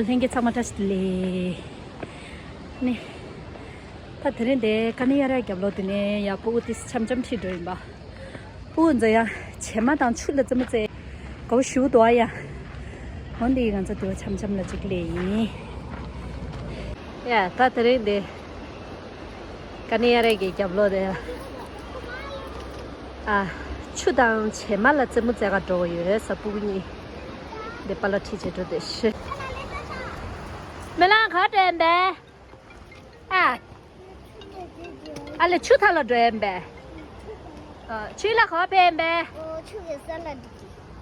생게 참아다시래. 네. 다 드는데 가니야라 겹로드네. 야 보고디스 참점 티들 봐. 보은저야 제마당 출了这么在搞修多呀。언니 이건 저도 참참나 찍래. 야, 다 드는데 가니야라 겹로드. 아, 추당 제말라 这么在个周围是不呢？得把它提起来的是。没让考准备。啊。알레 추탈라 드엠베 추일라 거베엠베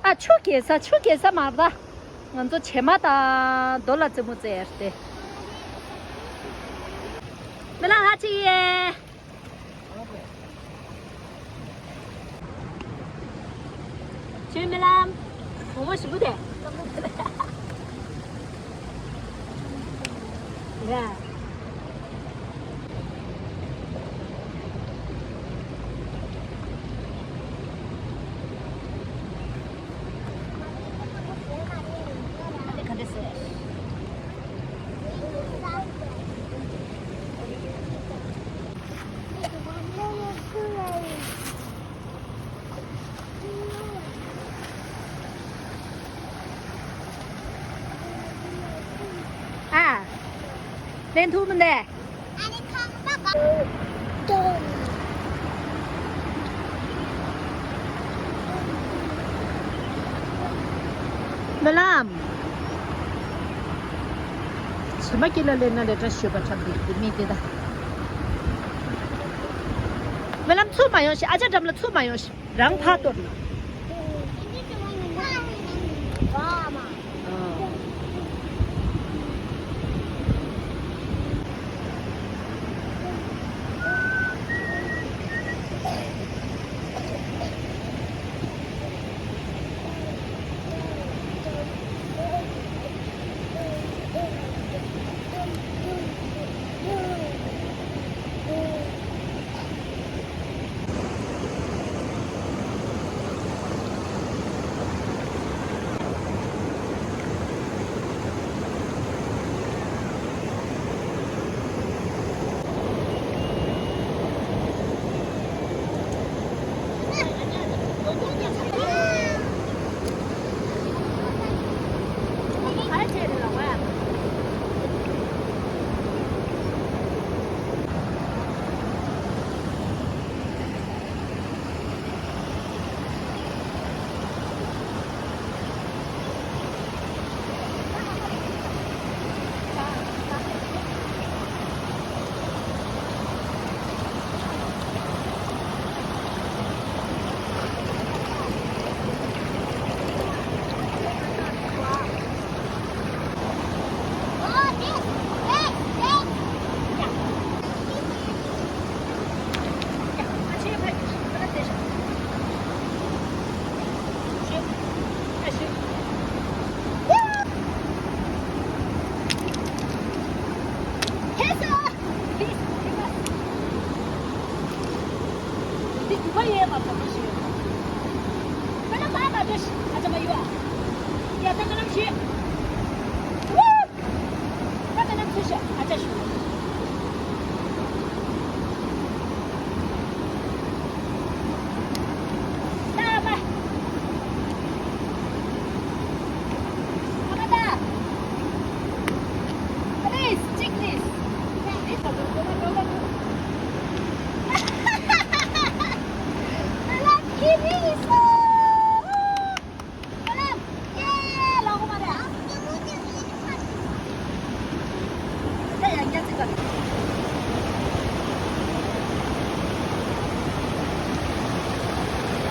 아 추게서 말다 먼저 제마다 놀라 좀 못해야지 메랑 하치예 주메랑 뭐뭐 싶으대 야 렌 두면 돼. 아니 컴바가 멜람. 스마킬라 렌나데 저슈바 참디 미데다. 멜람 추마요시 아자 담라 추마요시 랑파도.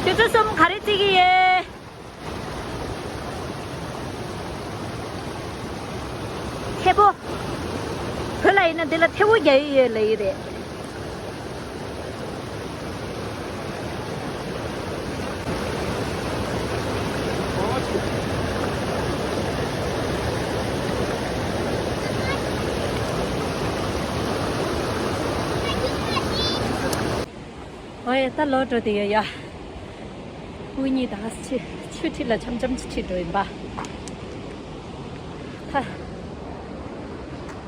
교조섬 가래찌기에 태보 별라 있는 데라 태보 예예 이래 어이 딸 넣어줘 돼요 야 우인이 다 추티라 참점 치치도 봐. 다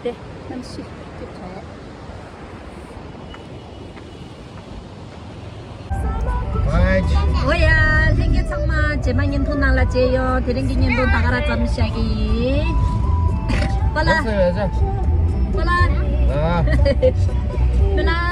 네, 남씨 좋죠. 오야, 생겨 참마 제만 인돈 날라제요. 데랭기 인돈 다가라 잠시하기. 빨라. 됐어요, 여자. 빨라. 아. 빨라.